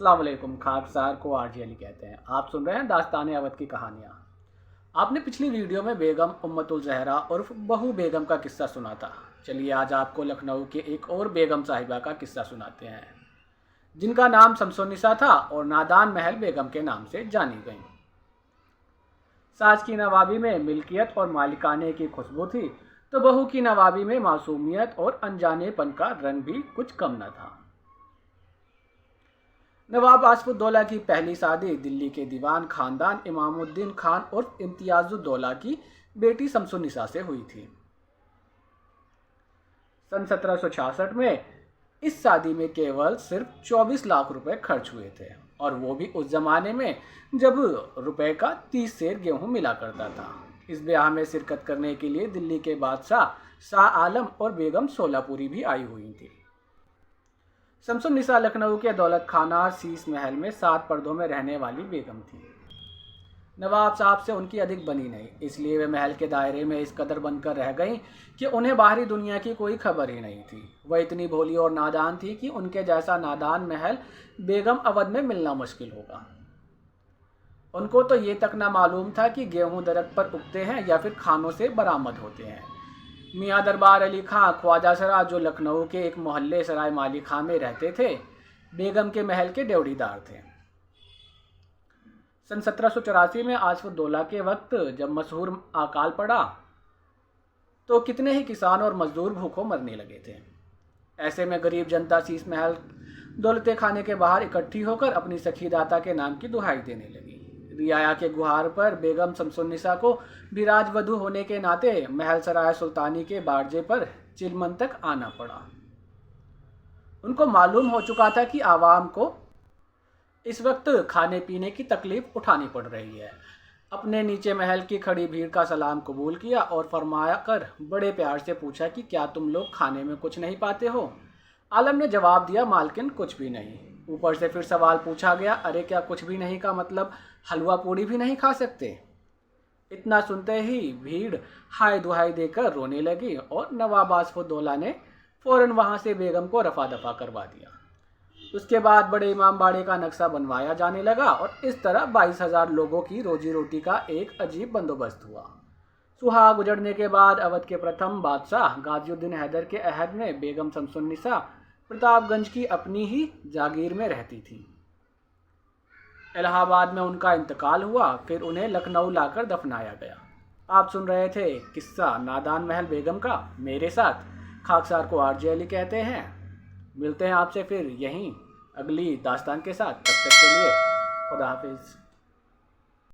अस्सलाम वालेकुम। खाकसार को आरजे अली कहते हैं। आप सुन रहे हैं दास्तान अवध की कहानियाँ। आपने पिछली वीडियो में बेगम उम्मतुल ज़हरा उर्फ बहू बेगम का किस्सा सुना था। चलिए आज आपको लखनऊ के एक और बेगम साहिबा का किस्सा सुनाते हैं, जिनका नाम शमसुन्निसा था और नादान महल बेगम के नाम से जानी गई। सास की नवाबी में मिल्कियत और मालिकाने की खुशबू थी, तो बहू की नवाबी में मासूमियत और अनजानेपन का रंग भी कुछ कम न था। नवाब आसफुद्दौला की पहली शादी दिल्ली के दीवान खानदान इमामुद्दीन खान और इम्तियाजुद्दौला की बेटी शमसुन्निसा से हुई थी। सन 1766 में इस शादी में केवल सिर्फ 24 लाख रुपए खर्च हुए थे, और वो भी उस जमाने में जब रुपए का 30 सेर गेहूं मिला करता था। इस ब्याह में शिरकत करने के लिए दिल्ली के बादशाह शाह आलम और बेगम सोलापुरी भी आई हुई थी। शमसुन्निसा लखनऊ के दौलत खाना शीश महल में 7 पर्दों में रहने वाली बेगम थी। नवाब साहब से उनकी अधिक बनी नहीं, इसलिए वे महल के दायरे में इस कदर बनकर रह गईं कि उन्हें बाहरी दुनिया की कोई खबर ही नहीं थी। वह इतनी भोली और नादान थी कि उनके जैसा नादान महल बेगम अवध में मिलना मुश्किल होगा। उनको तो ये तक ना मालूम था कि गेहूं दरख्त पर उगते हैं या फिर खानों से बरामद होते हैं। मियाँ दरबार अली खां ख्वाजा सरा, जो लखनऊ के एक मोहल्ले सराय माली खां में रहते थे, बेगम के महल के ड्योढ़ीदार थे। सन 1784 में आसफुद्दौला के वक्त जब मशहूर अकाल पड़ा, तो कितने ही किसान और मजदूर भूखों मरने लगे थे। ऐसे में गरीब जनता शीश महल दौलते खाने के बाहर इकट्ठी होकर अपनी सखी दाता के नाम की दुहाई देने लगी। रियाया के गुहार पर बेगम शमसुन्निसा को भी राजवधू होने के नाते महल सराय सुल्तानी के बारजे पर चिलमन तक आना पड़ा। उनको मालूम हो चुका था कि आवाम को इस वक्त खाने पीने की तकलीफ उठानी पड़ रही है। अपने नीचे महल की खड़ी भीड़ का सलाम कबूल किया और फरमाया कर बड़े प्यार से पूछा कि क्या तुम लोग खाने में कुछ नहीं पाते हो। आलम ने जवाब दिया, मालकिन कुछ भी नहीं। ऊपर से फिर सवाल पूछा गया, अरे क्या कुछ भी नहीं का मतलब हलवा पूड़ी भी नहीं खा सकते? इतना सुनते ही भीड़ हाय दुहाई देकर रोने लगी और नवाब आसफुद्दौला ने फौरन वहां से बेगम को रफा दफा करवा दिया। उसके बाद बड़े इमामबाड़े का नक्शा बनवाया जाने लगा और इस तरह 22,000 लोगों की रोजी रोटी का एक अजीब बंदोबस्त हुआ। सुहाग उजड़ने के बाद अवध के प्रथम बादशाह गाजिउद्दीन हैदर के अहद में बेगम शमसुन्निसा प्रतापगंज की अपनी ही जागीर में रहती थी। इलाहाबाद में उनका इंतकाल हुआ, फिर उन्हें लखनऊ लाकर दफनाया गया। आप सुन रहे थे किस्सा नादान महल बेगम का, मेरे साथ खाकसार को आरजे अली कहते हैं। मिलते हैं आपसे फिर यहीं अगली दास्तान के साथ। तब तक के लिए खुदा हाफिज़।